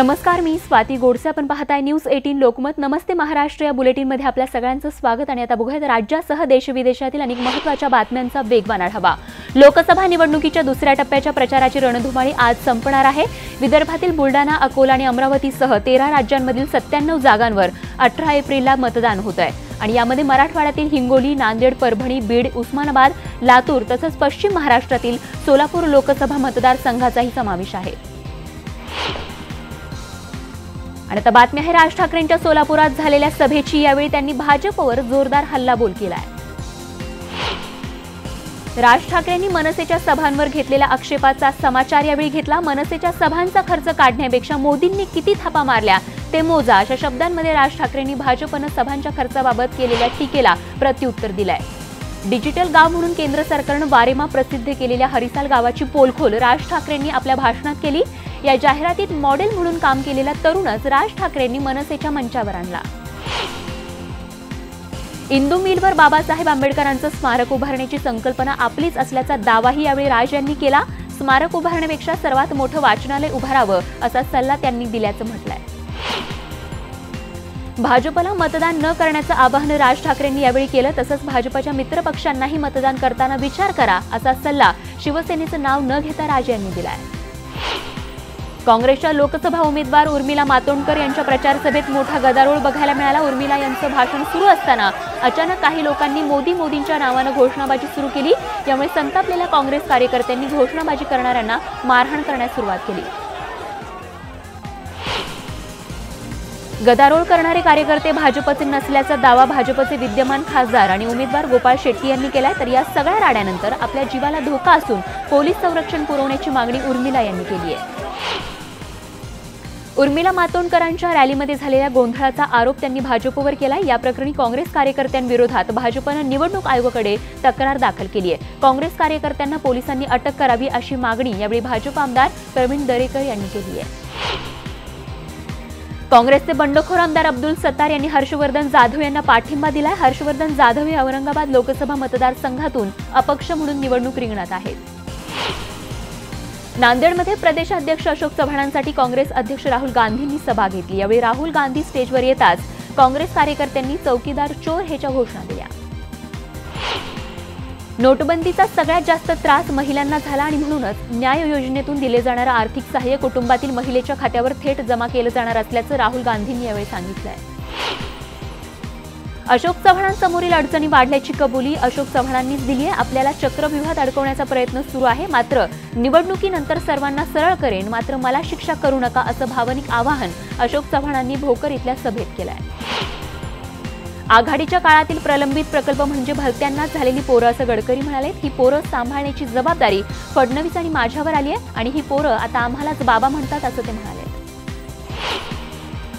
नमस्कार, मी स्वाती गोडसे. आपण पाहताय न्यूज 18 लोकमत. नमस्ते महाराष्ट्र या बुलेटिनमध्ये आपल्या सगळ्यांचं स्वागत. आणि आता बघूयात राज्यासह देशविदेशातील अनेक महत्त्वाच्या बातम्यांचा वेगवान आढावा. लोकसभा निवडणुकीच्या दुसऱ्या टप्प्याच्या प्रचाराची रणधुमाळी आज संपणार आहे. विदर्भातील बुलढाणा, अकोला आणि अमरावतीसह 13 राज्यांमधील 97 जागांवर 18 एप्रिलला मतदान होत आहे. आणि यामध्ये मराठवाड्यातील हिंगोली, नांदेड, परभणी, बीड, उस्मानाबाद, लातूर तसंच पश्चिम महाराष्ट्रातील सोलापूर लोकसभा मतदारसंघाचाही समावेश आहे. आणि आता बातमी आहे राज ठाकरेंच्या सोलापुरात झालेल्या सभेची. यावेळी त्यांनी भाजपवर जोरदार हल्लाबोल केलाय. राज ठाकरेंनी मनसेच्या सभांवर घेतलेल्या आक्षेपाचा समाचार यावेळी घेतला. मनसेच्या सभांचा खर्च काढण्यापेक्षा मोदींनी किती थापा मारल्या ते मोजा, अशा शब्दांमध्ये राज ठाकरेंनी भाजपनं सभांच्या खर्चाबाबत केलेल्या टीकेला प्रत्युत्तर दिलंय. डिजिटल गाव म्हणून केंद्र सरकारनं वारेमा प्रसिद्ध केलेल्या हरिसाल गावाची पोलखोल राज ठाकरेंनी आपल्या भाषणात केली. या जाहिरातीत मॉडेल म्हणून काम केलेला तरुणच राज ठाकरेंनी मनसेच्या मंचावर आणला. इंदू मिलवर बाबासाहेब आंबेडकरांचं स्मारक उभारण्याची संकल्पना आपलीच असल्याचा दावाही यावेळी राज यांनी केला. स्मारक उभारण्यापेक्षा सर्वात मोठं वाचनालय उभारावं असा सल्ला त्यांनी दिल्याचं म्हटलंय. भाजपला मतदान न करण्याचं आवाहन राज ठाकरेंनी यावेळी केलं. तसंच भाजपच्या मित्रपक्षांनाही मतदान करताना विचार करा असा सल्ला शिवसेनेचं नाव न घेता राज यांनी दिलाय. काँग्रेसच्या लोकसभा उमेदवार उर्मिला मातोंडकर यांच्या प्रचार सभेत मोठा गदारोळ बघायला मिळाला. उर्मिला यांचं भाषण सुरू असताना अचानक काही लोकांनी मोदींच्या नावानं घोषणाबाजी सुरू केली. यामुळे संतापलेल्या काँग्रेस कार्यकर्त्यांनी घोषणाबाजी करणाऱ्यांना मारहाण करण्यास सुरुवात केली. गदारोळ करणारे कार्यकर्ते भाजपचे नसल्याचा दावा भाजपचे विद्यमान खासदार आणि उमेदवार गोपाळ शेट्टी यांनी केलाय. तर या सगळ्या राड्यानंतर आपल्या जीवाला धोका असून पोलीस संरक्षण पुरवण्याची मागणी उर्मिला यांनी केली आहे. उर्मिला मातोंडकरांच्या रॅलीमध्ये झालेल्या गोंधळाचा आरोप त्यांनी भाजपवर केलाय. या प्रकरणी काँग्रेस कार्यकर्त्यांविरोधात भाजपनं निवडणूक आयोगाकडे तक्रार दाखल केली आहे. काँग्रेस कार्यकर्त्यांना पोलिसांनी अटक करावी अशी मागणी यावेळी भाजप आमदार प्रवीण दरेकर यांनी केली आहे. काँग्रेसचे बंडखोर आमदार अब्दुल सत्तार यांनी हर्षवर्धन जाधव यांना पाठिंबा दिलाय. हर्षवर्धन जाधव हे औरंगाबाद लोकसभा मतदारसंघातून अपक्ष म्हणून निवडणूक रिंगणात आहेत. नांदेडमध्ये प्रदेशाध्यक्ष अशोक चव्हाणांसाठी काँग्रेस अध्यक्ष राहुल गांधींनी सभा घेतली. यावेळी राहुल गांधी स्टेजवर येताच काँग्रेस कार्यकर्त्यांनी चौकीदार चोर हेच्या घोषणा दिल्या. नोटबंदीचा सगळ्यात जास्त त्रास महिलांना झाला आणि म्हणूनच न्याय योजनेतून दिले जाणारं आर्थिक सहाय्य कुटुंबातील महिलेच्या खात्यावर थेट जमा केलं जाणार असल्याचं राहुल गांधींनी यावेळी सांगितलंय. अशोक चव्हाणांसमोरील अडचणी वाढल्याची कबुली अशोक चव्हाणांनीच दिली आहे. आपल्याला चक्रव्यूहात अडकवण्याचा प्रयत्न सुरू आहे, मात्र निवडणुकीनंतर सर्वांना सरळ करेन, मात्र मला शिक्षा करू नका असं भावनिक आवाहन अशोक चव्हाणांनी भोकर इथल्या सभेत केलंय. आघाडीच्या काळातील प्रलंबित प्रकल्प म्हणजे भलत्यांनाच झालेली पोरं असं गडकरी म्हणाले. ही पोरं सांभाळण्याची जबाबदारी फडणवीस आणि माझ्यावर आली आहे आणि ही पोरं आता आम्हालाच बाबा म्हणतात असं ते म्हणाले.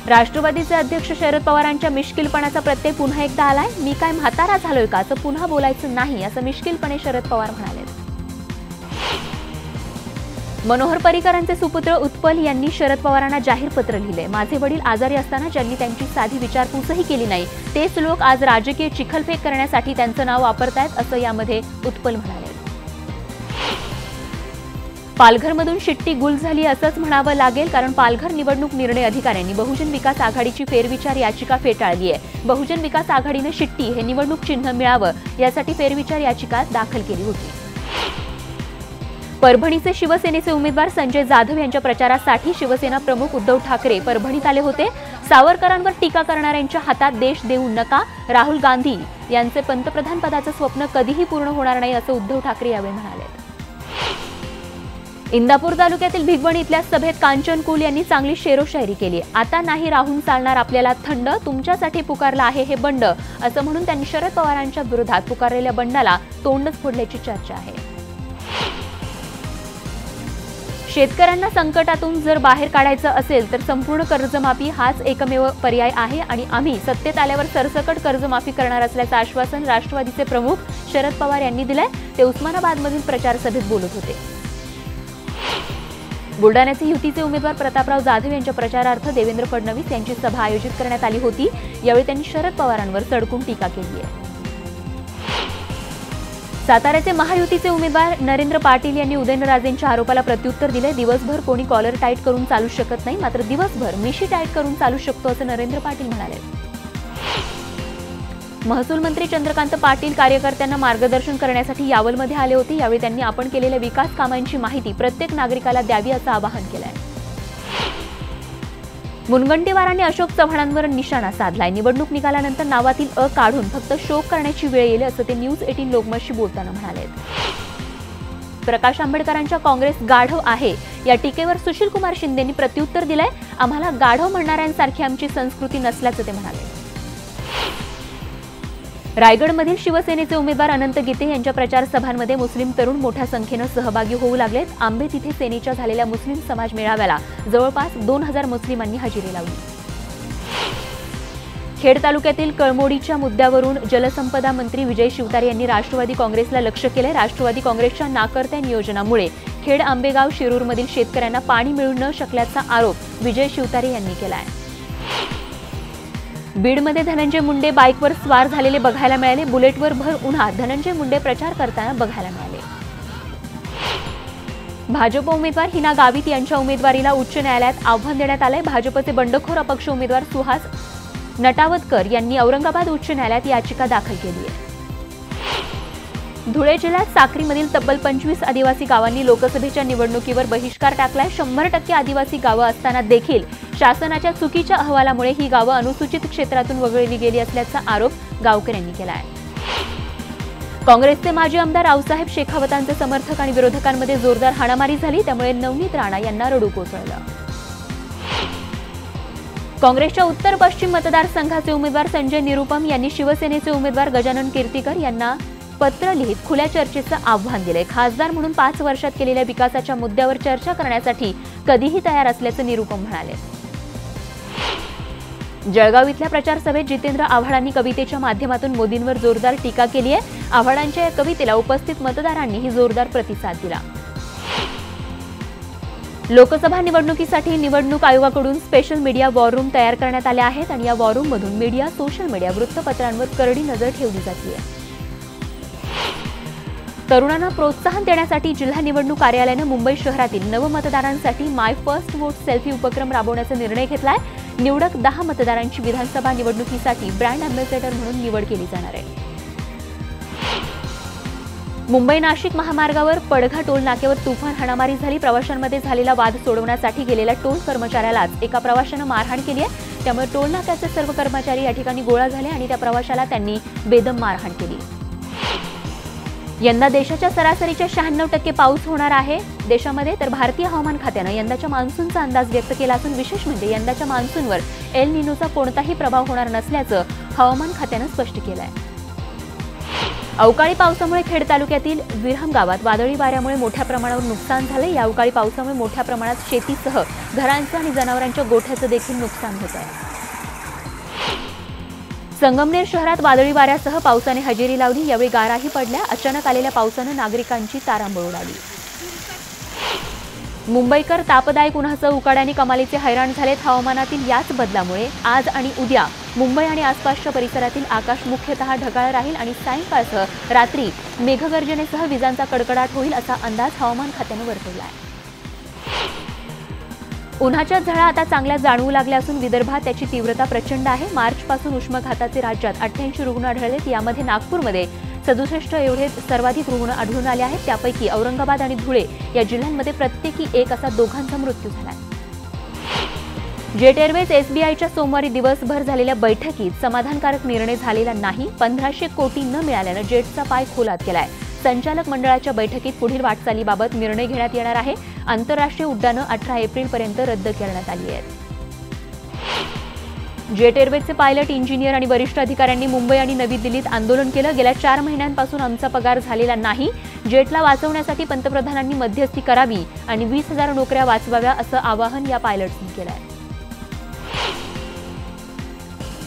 राष्ट्रवादीचे अध्यक्ष शरद पवारांच्या मिश्किलपणाचा प्रत्यय पुन्हा एकदा आलाय. मी काय म्हातारा झालोय का असं पुन्हा बोलायचं नाही असं मिश्किलपणे शरद पवार म्हणाले. मनोहर पर्रीकरांचे सुपुत्र उत्पल यांनी शरद पवारांना जाहीर पत्र लिहिले. माझे वडील आजारी असताना ज्यांनी त्यांची साधी विचारपूसही केली नाही तेच लोक आज राजकीय चिखलफेक करण्यासाठी त्यांचं नाव वापरतायत असं यामध्ये उत्पल म्हणाले. पालघरमधून शिट्टी गुल झाली असंच म्हणावं लागेल, कारण पालघर निवडणूक निर्णय अधिकाऱ्यांनी बहुजन विकास आघाडीची फेरविचार याचिका फेटाळली आहे. बहुजन विकास आघाडीनं शिट्टी हे निवडणूक चिन्ह मिळावं यासाठी फेरविचार याचिका दाखल केली होती. परभणीचे शिवसेनेचे उमेदवार संजय जाधव यांच्या प्रचारासाठी शिवसेना प्रमुख उद्धव ठाकरे परभणीत आले होते. सावरकरांवर टीका करणाऱ्यांच्या हातात देश देऊ नका. राहुल गांधी यांचे पंतप्रधान पदाचं स्वप्न कधीही पूर्ण होणार नाही असं उद्धव ठाकरे यावेळी म्हणाले. इंदापूर तालुक्यातील भिगवण इथल्या सभेत कांचन कुल यांनी चांगली शेरोशायरी केली. आता नाही राहून चालणार आपल्याला थंड, तुमच्यासाठी पुकारलं आहे हे बंड असं म्हणून त्यांनी शरद पवारांच्या विरोधात पुकारलेल्या बंडाला तोंडच फोडल्याची चर्चा आहे. शेतकऱ्यांना संकटातून जर बाहेर काढायचं असेल तर संपूर्ण कर्जमाफी हाच एकमेव पर्याय आहे आणि आम्ही सत्तेत आल्यावर सरसकट कर्जमाफी करणार असल्याचं आश्वासन राष्ट्रवादीचे प्रमुख शरद पवार यांनी दिलंय. ते उस्मानाबादमधील प्रचार सभेत बोलत होते. बुलढाण्याचे युतीचे उमेदवार प्रतापराव जाधव यांच्या प्रचारार्थ देवेंद्र फडणवीस यांची सभा आयोजित करण्यात आली होती. यावेळी त्यांनी शरद पवारांवर सडकून टीका केली आहे. साताऱ्याचे महायुतीचे उमेदवार नरेंद्र पाटील यांनी उदयनराजेंच्या आरोपाला प्रत्युत्तर दिले. दिवसभर कोणी कॉलर टाईट करून चालू शकत नाही, मात्र दिवसभर मिशी टाईट करून चालू शकतो असं नरेंद्र पाटील म्हणाले. महसूल मंत्री चंद्रकांत पाटील कार्यकर्त्यांना मार्गदर्शन करण्यासाठी यावलमध्ये आले होते. यावेळी त्यांनी आपण केलेल्या विकास कामांची माहिती प्रत्येक नागरिकाला द्यावी असं आवाहन केलंय. मुनगंटीवारांनी अशोक चव्हाणांवर निशाणा साधलाय. निवडणूक निकालानंतर नावातील अ काढून फक्त शोक करण्याची वेळ येईल असं ते न्यूज 18 लोकमतशी बोलताना म्हणाले. प्रकाश आंबेडकरांच्या काँग्रेस गाढव आहे या टीकेवर सुशील कुमार शिंदेंनी प्रत्युत्तर दिलंय. आम्हाला गाढव म्हणणाऱ्यांसारखी आमची संस्कृती नसल्याचं ते म्हणाले. रायगडमधील शिवसेनेचे उमेदवार अनंत गीते यांच्या प्रचार सभांमध्ये मुस्लिम तरुण मोठ्या संख्येनं सहभागी होऊ लागलेत. आंबे तिथे सेनेच्या झालेल्या मुस्लिम समाज मेळाव्याला जवळपास 2000 मुस्लिमांनी हजेरी लावली. खेड तालुक्यातील कळमोडीच्या मुद्द्यावरून जलसंपदा मंत्री विजय शिवतारे यांनी राष्ट्रवादी काँग्रेसला लक्ष्य केले. राष्ट्रवादी काँग्रेसच्या नाकर्त्या नियोजनामुळे खेड आंबेगाव शिरूरमधील शेतकऱ्यांना पाणी मिळू न शकल्याचा आरोप विजय शिवतारे यांनी केला आहे. बीडमध्ये धनंजय मुंडे बाईकवर स्वार झालेले बघायला मिळाले. बुलेटवर भर उन्हात धनंजय मुंडे प्रचार करताना बघायला मिळाले. भाजप उमेदवार हिना गावित यांच्या उमेदवारीला उच्च न्यायालयात आव्हान देण्यात आलंय. भाजपचे बंडखोर अपक्ष उमेदवार सुहास नटावतकर यांनी औरंगाबाद उच्च न्यायालयात याचिका दाखल केली आहे. धुळे जिल्ह्यात साक्रीमधील तब्बल 25 आदिवासी गावांनी लोकसभेच्या निवडणुकीवर बहिष्कार टाकलाय. 100% आदिवासी गावं असताना देखील शासनाच्या चुकीच्या अहवालामुळे ही गावं अनुसूचित क्षेत्रातून वगळली गेली असल्याचा आरोप गावकऱ्यांनी केला आहे. काँग्रेसचे माजी आमदार रावसाहेब शेखावतांचे समर्थक आणि विरोधकांमध्ये जोरदार हाणामारी झाली. त्यामुळे नवनीत राणा यांना रडू कोसळलं. काँग्रेसच्या उत्तर पश्चिम मतदारसंघाचे उमेदवार संजय निरुपम यांनी शिवसेनेचे उमेदवार गजानन कीर्तीकर यांना पत्र लिहित खुल्या चर्चेचं आव्हान दिलंय. खासदार म्हणून 5 वर्षात केलेल्या विकासाच्या मुद्द्यावर चर्चा करण्यासाठी कधीही तयार असल्याचं निरुपम म्हणाले. जळगाव इथल्या प्रचार सभेत जितेंद्र आव्हाडांनी कवितेच्या माध्यमातून मोदींवर जोरदार टीका केली आहे. आव्हाडांच्या या कवितेला उपस्थित मतदारांनीही जोरदार प्रतिसाद दिला. लोकसभा निवडणुकीसाठी निवडणूक आयोगाकडून स्पेशल मीडिया वॉर रूम तयार करण्यात आल्या आहेत आणि या वॉर रूममधून मीडिया, सोशल मीडिया, वृत्तपत्रांवर करडी नजर ठेवली जाते. तरुणांना प्रोत्साहन देण्यासाठी जिल्हा निवडणूक कार्यालयाने मुंबई शहरातील नवमतदारांसाठी माय फर्स्ट वोट सेल्फी उपक्रम राबवण्याचा निर्णय घेतलाय. निवडक 10 मतदारांची विधानसभा निवडणुकीसाठी ब्रँड अँबॅसेडर म्हणून निवड केली जाणार आहे. मुंबई नाशिक महामार्गावर पडघा टोल नाक्यावर तुफान हाणामारी झाली. प्रवाशांमध्ये झालेला वाद सोडवण्यासाठी गेलेल्या टोल कर्मचाऱ्यालाच एका प्रवाशानं मारहाण केली आहे. त्यामुळे टोल नाक्याचे सर्व कर्मचारी या ठिकाणी गोळा झाले आणि त्या प्रवाशाला त्यांनी बेदम मारहाण केली. यंदा देशाच्या सरासरीच्या 96% पाऊस होणार आहे देशामध्ये. तर भारतीय हवामान खात्यानं यंदाच्या मान्सूनचा अंदाज व्यक्त केला असून विशेष म्हणजे यंदाच्या मान्सूनवर एल निनोचा कोणताही प्रभाव होणार नसल्याचं हवामान खात्यानं स्पष्ट केलं आहे. अवकाळी पावसामुळे खेड तालुक्यातील विरहम गावात वादळी वाऱ्यामुळे मोठ्या प्रमाणावर नुकसान झाले. या अवकाळी पावसामुळे मोठ्या प्रमाणात शेतीसह घरांचं आणि जनावरांच्या गोठ्याचं देखील नुकसान होत आहे. संगमनेर शहरात वादळी वाऱ्यासह पावसाने हजेरी लावली. यावेळी गाराही पडल्या. अचानक आलेल्या पावसानं नागरिकांची तारांबळ उडाली. मुंबईकर तापदायक उन्हाचं उकाड्याने कमालीचे हैराण झालेत. हवामानातील याच बदलामुळे आज आणि उद्या मुंबई आणि आसपासच्या परिसरातील आकाश मुख्यतः ढगाळ राहील आणि सायंकाळसह रात्री मेघगर्जनेसह विजांचा कडकडाट होईल असा अंदाज हवामान खात्यानं वर्तवला आहे. उन्हाच्या झळा आता चांगल्या जाणवू लागल्या असून विदर्भात त्याची तीव्रता प्रचंड आहे. मार्चपासून उष्माघाताचे राज्यात 88 रुग्ण आढळलेत. यामध्ये नागपूरमध्ये 67 एवढे सर्वाधिक रुग्ण आढळून आले आहेत. त्यापैकी औरंगाबाद आणि धुळे या जिल्ह्यांमध्ये प्रत्येकी 1 असा दोघांचा मृत्यू झाला. जेट एअरवेज एसबीआयच्या सोमवारी दिवसभर झालेल्या बैठकीत समाधानकारक निर्णय झालेला नाही. 1500 कोटी न मिळाल्यानं जेटचा पाय खोलात केलाय. संचालक मंडळाच्या बैठकीत पुढील वाटचालीबाबत निर्णय घेण्यात येणार आहे. आंतरराष्ट्रीय उड्डाणं 18 एप्रिलपर्यंत रद्द करण्यात आली आहेत. जेट एअरवेजचे पायलट, इंजिनियर आणि वरिष्ठ अधिकाऱ्यांनी मुंबई आणि नवी दिल्लीत आंदोलन केलं. गेल्या 4 महिन्यांपासून आमचा पगार झालेला नाही. जेटला वाचवण्यासाठी पंतप्रधानांनी मध्यस्थी करावी आणि 20,000 नोकऱ्या वाचवाव्या असं आवाहन या पायलट्सनी केलं आहे.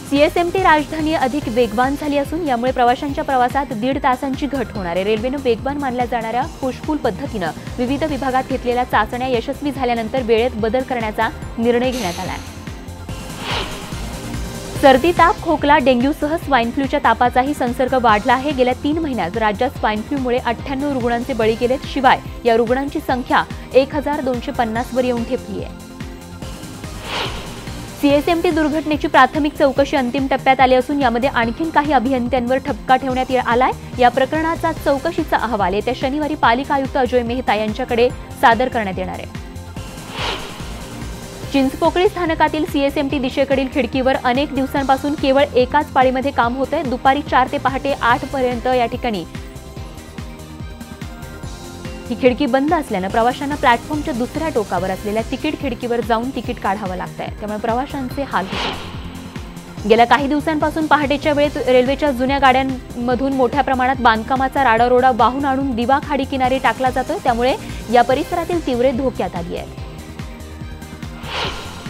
सीएसएमटी राजधानी अधिक वेगवान झाली असून यामुळे प्रवाशांच्या प्रवासात 1.5 तासांची घट होणार आहे. रेल्वेनं वेगवान मानल्या जाणाऱ्या पुशपुल पद्धतीनं विविध विभागात घेतलेल्या चाचण्या यशस्वी झाल्यानंतर वेळेत बदल करण्याचा निर्णय घेण्यात आला आहे. सर्दी, ताप, खोकला, डेंग्यूसह स्वाईन फ्लूच्या तापाचाही संसर्ग वाढला आहे. गेल्या 3 महिन्यात राज्यात स्वाईन फ्लूमुळे 98 रुग्णांचे बळी गेलेत. शिवाय या रुग्णांची संख्या 1250 वर येऊन ठेपली आहे. सीएसएमटी दुर्घटनेची प्राथमिक चौकशी अंतिम टप्प्यात आली असून यामध्ये आणखीन काही अभियंत्यांवर ठपका ठेवण्यात आलाय. या प्रकरणाचा चौकशीचा अहवाल येत्या शनिवारी पालिका आयुक्त अजय मेहता यांच्याकडे सादर करण्यात येणार आहे. चिंचपोकळी स्थानकातील सीएसएमटी दिशेकडील खिडकीवर अनेक दिवसांपासून केवळ एकाच पाळीमध्ये काम होतंय. दुपारी 4 ते पहाटे 8 पर्यंत या ठिकाणी ही खिडकी बंद असल्यानं प्रवाशांना प्लॅटफॉर्मच्या दुसऱ्या टोकावर असलेल्या तिकीट खिडकीवर जाऊन तिकीट काढावं लागतंय. त्यामुळे प्रवाशांचे हाल होत आहेत. गेल्या काही दिवसांपासून पहाटेच्या वेळेत रेल्वेच्या जुन्या गाड्यांमधून मोठ्या प्रमाणात बांधकामाचा राडारोडा वाहून आणून दिवा खाडी किनारी टाकला जातोय. त्यामुळे या परिसरातील तीव्र धोक्यात आली आहे.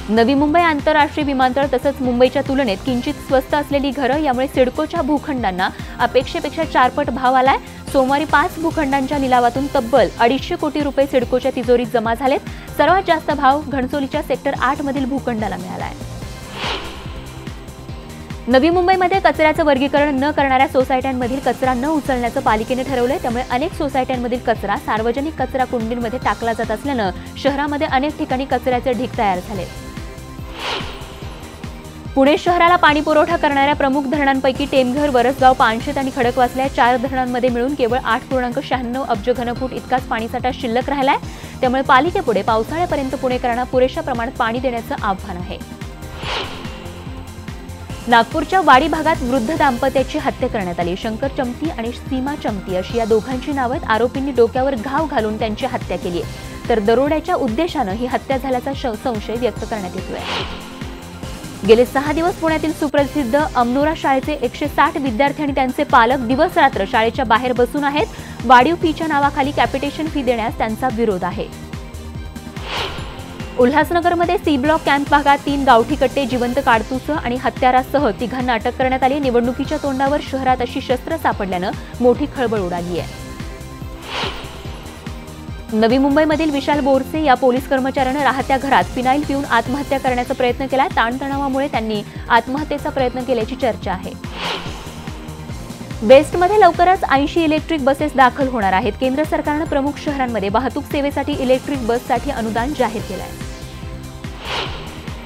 नवी मुंबई आंतरराष्ट्रीय विमानतळ तसंच मुंबईच्या तुलनेत किंचित स्वस्त असलेली घरं, यामुळे सिडकोच्या भूखंडांना अपेक्षेपेक्षा 4 पट भाव आलाय. सोमवारी 5 भूखंडांच्या लिलावातून तब्बल 250 कोटी रुपये सिडकोच्या तिजोरीत जमा झालेत. सर्वात जास्त भाव घणसोलीच्या सेक्टर 8 मधील भूखंडाला मिळाला आहे. नवी मुंबईमध्ये कचऱ्याचं वर्गीकरण न करणाऱ्या सोसायट्यांमधील कचरा न उचलण्याचं पालिकेने ठरवलंय. त्यामुळे अनेक सोसायट्यांमधील कचरा सार्वजनिक कचरा कुंडींमध्ये टाकला जात असल्यानं शहरामध्ये अनेक ठिकाणी कचऱ्याचे ढीग तयार झाले. पुणे शहराला पाणी पुरवठा करणाऱ्या प्रमुख धरणांपैकी टेमघर, वरसगाव, पानशेत आणि खडकवासला या 4 धरणांमध्ये मिळून केवळ 8.96 अब्ज घनफूट इतकाच पाणीसाठा शिल्लक राहिलाय. त्यामुळे पालिकेपुढे पावसाळ्यापर्यंत पुणेकरांना पुरेशा प्रमाणात पाणी देण्याचं आव्हान आहे. नागपूरच्या वाडी भागात वृद्ध दाम्पत्याची हत्या करण्यात आली. शंकर चमती आणि सीमा चमती अशी या दोघांची नावं. आरोपींनी डोक्यावर घाव घालून त्यांची हत्या केली आहे. तर दरोड्याच्या उद्देशानं ही हत्या झाल्याचा संशय व्यक्त करण्यात येतोय. गेले 6 दिवस पुण्यातील सुप्रसिद्ध अमनोरा शाळेचे 160 विद्यार्थी आणि त्यांचे पालक दिवस रात्र शाळेच्या बाहेर बसून आहेत. वाढीव फीच्या नावाखाली कॅपिटेशन फी देण्यास त्यांचा विरोध आहे. उल्हासनगरमध्ये सी ब्लॉक कॅम्प भागात 3 गावठी कट्टे, जिवंत काडतूस आणि हत्यारासह 3घांना अटक करण्यात आली. निवडणुकीच्या तोंडावर शहरात अशी शस्त्र सापडल्यानं मोठी खळबळ उडाली आहे. नवी मुंबईमधील विशाल बोरसे या पोलीस कर्मचाऱ्यानं राहत्या घरात फिनाईल पिऊन आत्महत्या करण्याचा प्रयत्न केला. ताणतणावामुळे त्यांनी आत्महत्येचा प्रयत्न केल्याची चर्चा आहे. बेस्टमध्ये लवकरच 80 इलेक्ट्रिक बसेस दाखल होणार आहेत. केंद्र सरकारनं प्रमुख शहरांमध्ये वाहतूक सेवेसाठी इलेक्ट्रिक बससाठी अनुदान जाहीर केलं आहे.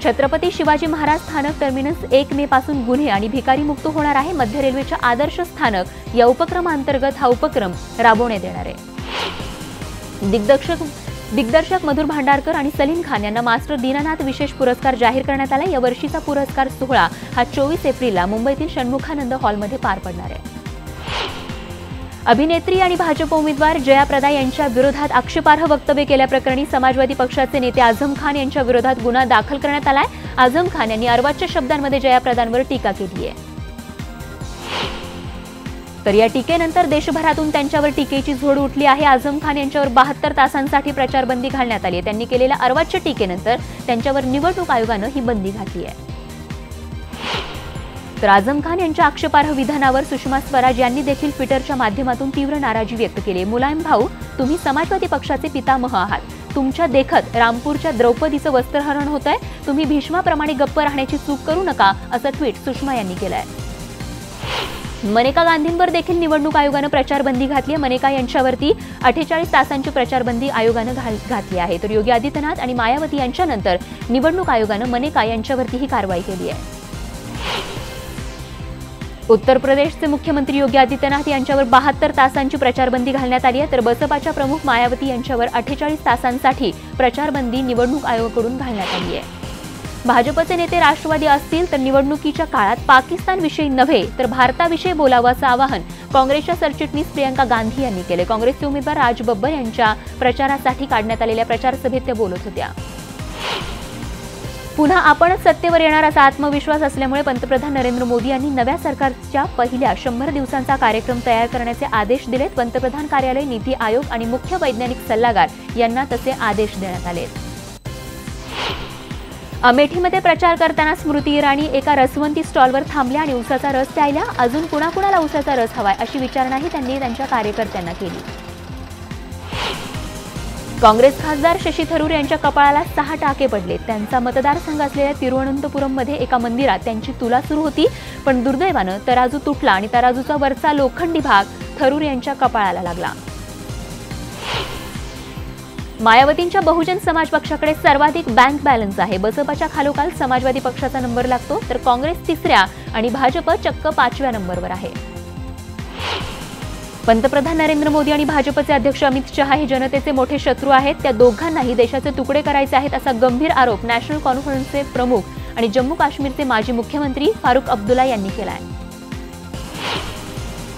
छत्रपती शिवाजी महाराज स्थानक टर्मिनस 1 मे पासून गुन्हे आणि भिकारी मुक्त होणार आहे. मध्य रेल्वेच्या आदर्श स्थानक या उपक्रमांतर्गत हा उपक्रम राबवण्यात येणार आहे. दिग्दर्शक मधुर भांडारकर आणि सलीम खान यांना मास्टर दीनानाथ विशेष पुरस्कार जाहीर करण्यात आला. या वर्षीचा पुरस्कार सोहळा हा 24 एप्रिलला मुंबईतील षण्मुखानंद हॉलमध्ये पार पडणार आहे. अभिनेत्री आणि भाजप उमेदवार जया प्रदा यांच्या विरोधात आक्षेपार्ह वक्तव्य केल्याप्रकरणी समाजवादी पक्षाचे नेते आझम खान यांच्या विरोधात गुन्हा दाखल करण्यात आलाय. आझम खान यांनी अर्वाच्य शब्दांमध्ये जया प्रदांवर टीका केली आहे. तर या टीकेनंतर देशभरातून त्यांच्यावर टीकेची झोड उठली आहे. आझम खान यांच्यावर 72 तासांसाठी प्रचारबंदी घालण्यात आली आहे. त्यांनी केलेल्या अर्वाच्य टीकेनंतर त्यांच्यावर निवडणूक आयोगानं ही बंदी घातली आहे. तर आझम खान यांच्या आक्षेपार्ह विधानावर सुषमा स्वराज यांनी देखील ट्विटरच्या माध्यमातून तीव्र नाराजी व्यक्त केली. मुलायम भाऊ, तुम्ही समाजवादी पक्षाचे पितामह आहात. तुमच्या देखत रामपूरच्या द्रौपदीचं वस्त्रहरण होतंय. तुम्ही भीष्माप्रमाणे गप्प राहण्याची चूक करू नका, असं ट्विट सुषमा यांनी केलंय. मनेका गांधींवर देखील निवडणूक आयोगानं प्रचारबंदी घातली आहे. मनेका यांच्यावरती 48 तासांची प्रचारबंदी आयोगानं घातली आहे. तर योगी आदित्यनाथ आणि मायावती यांच्यानंतर निवडणूक आयोगानं मनेका यांच्यावरती ही कारवाई केली आहे. उत्तर प्रदेशचे मुख्यमंत्री योगी आदित्यनाथ यांच्यावर 72 तासांची प्रचारबंदी घालण्यात आली आहे. तर बसपाच्या प्रमुख मायावती यांच्यावर 48 तासांसाठी प्रचारबंदी निवडणूक आयोगाकडून घालण्यात आली आहे. भाजपचे नेते राष्ट्रवादी असतील तर निवडणुकीच्या काळात पाकिस्तानविषयी नव्हे तर भारताविषयी बोलावं असं आवाहन काँग्रेसच्या सरचिटणीस प्रियंका गांधी यांनी केले. काँग्रेसचे उमेदवार राज बब्बर यांच्या प्रचारासाठी काढण्यात आलेल्या प्रचारसभेत त्या बोलत होत्या. पुन्हा आपणच सत्तेवर येणार असा आत्मविश्वास असल्यामुळे पंतप्रधान नरेंद्र मोदी यांनी नव्या सरकारच्या पहिल्या 100 दिवसांचा कार्यक्रम तयार करण्याचे आदेश दिलेत. पंतप्रधान कार्यालय, नीती आयोग आणि मुख्य वैज्ञानिक सल्लागार यांना तसे आदेश देण्यात आले. अमेठीमध्ये प्रचार करताना स्मृती इराणी एका रसवंती स्टॉलवर थांबल्या आणि उसाचा रस प्यायला. अजून कुणाकुणाला उसाचा रस हवाय अशी विचारणाही त्यांनी त्यांच्या कार्यकर्त्यांना केली. काँग्रेस खासदार शशी थरूर यांच्या कपाळाला 6 टाके पडले। त्यांचा मतदारसंघ असलेल्या तिरुवनंतपुरममध्ये एका मंदिरात त्यांची तुला सुरू होती, पण दुर्दैवानं तराजू तुटला आणि तराजूचा वरचा लोखंडी भाग थरूर यांच्या कपाळाला लागला। मायावतींच्या बहुजन समाज पक्षाकडे सर्वाधिक बँक बॅलन्स आहे। बसपाच्या खालोखाल समाजवादी पक्षाचा नंबर लागतो, तर काँग्रेस 3ऱ्या आणि भाजप चक्क 5व्या नंबरवर आहे। पंतप्रधान नरेंद्र मोदी आणि भाजपचे अध्यक्ष अमित शहा हे जनतेचे मोठे शत्रू आहेत। त्या दोघांनाही देशाचे तुकडे करायचे आहेत असा गंभीर आरोप नॅशनल कॉन्फरन्सचे प्रमुख आणि जम्मू काश्मीरचे माजी मुख्यमंत्री फारुख अब्दुल्ला यांनी केला आहे।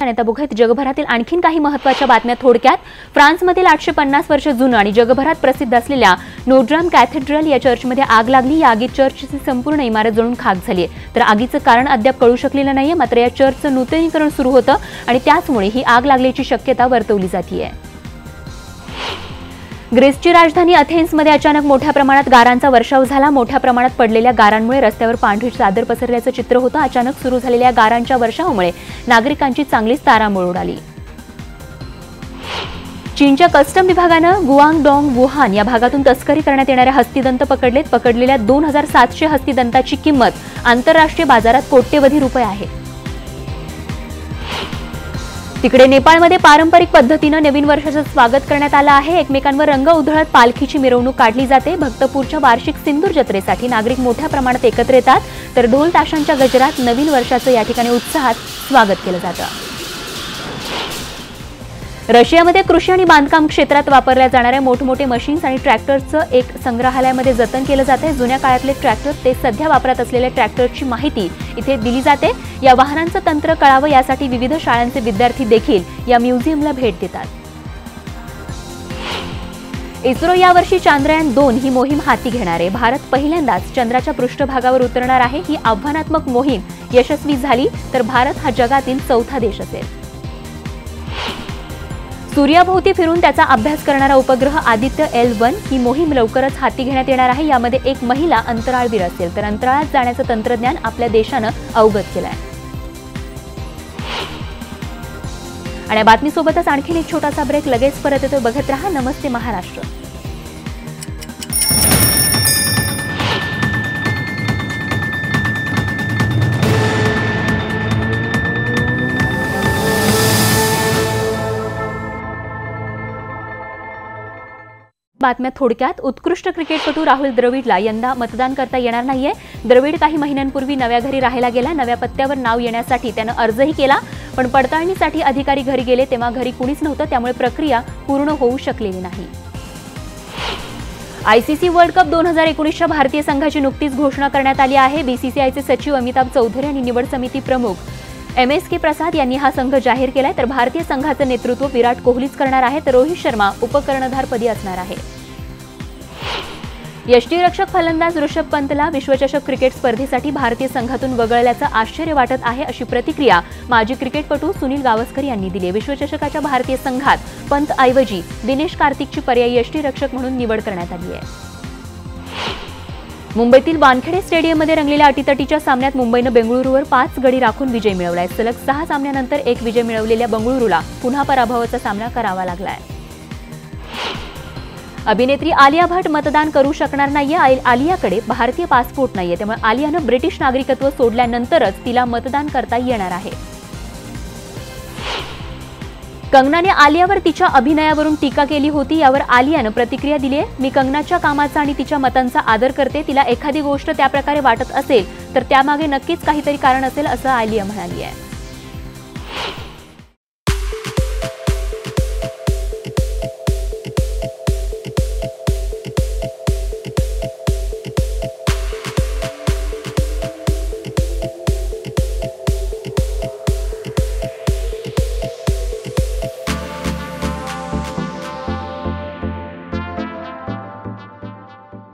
आणि आता बघूयात जगभरातील आणखीन काही महत्त्वाच्या बातम्या थोडक्यात। फ्रान्समधील 850 वर्ष जुनं आणि जगभरात प्रसिद्ध असलेल्या नोट्रडाम कॅथेड्रल या चर्चमध्ये आग लागली। या आगीत चर्चची संपूर्ण इमारत जळून खाक झाली आहे, तर आगीचं कारण अद्याप कळू शकलेलं नाहीये। मात्र या चर्चचं नूतनीकरण सुरू होतं आणि त्याचमुळे ही आग लागल्याची शक्यता वर्तवली जाते आहे। ग्रीसची राजधानी अथेन्समध्ये अचानक मोठ्या प्रमाणात गारांचा वर्षाव झाला। मोठ्या प्रमाणात पडलेल्या गारांमुळे रस्त्यावर पांढरी चादर पसरल्याचं चित्र होतं। अचानक सुरू झालेल्या गारांच्या वर्षावामुळे नागरिकांची चांगलीच तारांबळ उडाली। चीनच्या कस्टम विभागानं गुआंगडोंग वुहान या भागातून तस्करी करण्यात येणाऱ्या हस्तिदंत पकडलेत। पकडलेल्या 2700 हस्तिदंताची किंमत आंतरराष्ट्रीय बाजारात कोट्यवधी रुपये आहे। तिकडे नेपाळमध्ये पारंपरिक पद्धतीनं नवीन वर्षाचं स्वागत करण्यात आलं आहे। एकमेकांवर रंग उधळत पालखीची मिरवणूक काढली जाते। भक्तपूरच्या वार्षिक सिंदूर जत्रेसाठी नागरिक मोठ्या प्रमाणात एकत्र येतात, तर ढोल ताशांच्या गजरात नवीन वर्षाचं या ठिकाणी उत्साहात स्वागत केलं जातं। रशियामध्ये कृषी आणि बांधकाम क्षेत्रात वापरल्या जाणाऱ्या मोठमोठे मशीन्स आणि ट्रॅक्टरचं एक संग्रहालयामध्ये जतन केलं जाते। जुन्या काळातले ट्रॅक्टर ते सध्या वापरात असलेल्या ट्रॅक्टरची माहिती इथे दिली जाते। या वाहनांचं तंत्र कळावं यासाठी विविध शाळांचे विद्यार्थी देखील या म्युझियमला भेट देतात। इस्रो यावर्षी चांद्रयान-2 ही मोहीम हाती घेणार आहे। भारत पहिल्यांदाच चंद्राच्या पृष्ठभागावर उतरणार आहे। ही आव्हानात्मक मोहीम यशस्वी झाली तर भारत हा जगातील 4था देश असेल। सूर्याभोवती फिरून त्याचा अभ्यास करणारा उपग्रह आदित्य L1 ही मोहीम लवकरच हाती घेण्यात येणार आहे। यामध्ये एक महिला अंतराळवीर असेल, तर अंतराळात जाण्याचं तंत्रज्ञान आपल्या देशानं अवगत केलं आहे। आणि या बातमीसोबतच आणखीन एक छोटासा ब्रेक, लगेच परत येतो। बघत रहा नमस्ते महाराष्ट्र। बातम्या थोडक्यात। उत्कृष्ट क्रिकेटपटू राहुल द्रविडला यंदा मतदान करता येणार नाहीये। द्रविड काही महिन्यांपूर्वी नव्या घरी राहायला गेला। नव्या पत्त्यावर नाव येण्यासाठी त्यानं अर्जही केला, पण पडताळणीसाठी अधिकारी घरी गेले तेव्हा घरी कुणीच नव्हतं, त्यामुळे प्रक्रिया पूर्ण होऊ शकलेली नाही। आयसीसी वर्ल्ड कप 2019च्या भारतीय संघाची नुकतीच घोषणा करण्यात आली आहे। बीसीसीआयचे सचिव अमिताभ चौधरी आणि निवड समिती प्रमुख MSK प्रसाद यांनी हा संघ जाहीर केलाय, तर भारतीय संघाचं नेतृत्व विराट कोहलीच करणार आहे, तर रोहित शर्मा उपकर्णधारपदी असणार आहे। यष्टीरक्षक फलंदाज ऋषभ पंतला विश्वचषक क्रिकेट स्पर्धेसाठी भारतीय संघातून वगळल्याचं आश्चर्य वाटत आहे, अशी प्रतिक्रिया माजी क्रिकेटपटू सुनील गावस्कर यांनी दिली आहे। विश्वचषकाच्या भारतीय संघात पंतऐवजी दिनेश कार्तिकची पर्यायी यष्टीरक्षक म्हणून निवड करण्यात आली आहे। मुंबईतील वानखेडे स्टेडियममध्ये रंगलेल्या अटीतटीच्या सामन्यात मुंबईनं बेंगळुरूवर 5 गडी राखून विजय मिळवलाय। सलग 6 सामन्यानंतर एक विजय मिळवलेल्या बंगळुरूला पुन्हा पराभवाचा सामना करावा लागलाय। अभिनेत्री आलिया भट्ट मतदान करू शकणार नाहीये। आलियाकडे भारतीय पासपोर्ट नाहीये, त्यामुळे आलियानं ब्रिटिश नागरिकत्व सोडल्यानंतरच तिला मतदान करता येणार आहे। कंगनाने आलियावर तिच्या अभिनयावरून टीका केली होती। यावर आलियानं प्रतिक्रिया दिली आहे, मी कंगनाच्या कामाचा आणि तिच्या मतांचा आदर करते। तिला एखादी गोष्ट त्या प्रकारे वाटत असेल तर त्यामागे नक्कीच काहीतरी कारण असेल, असं आलिया म्हणाली आहे।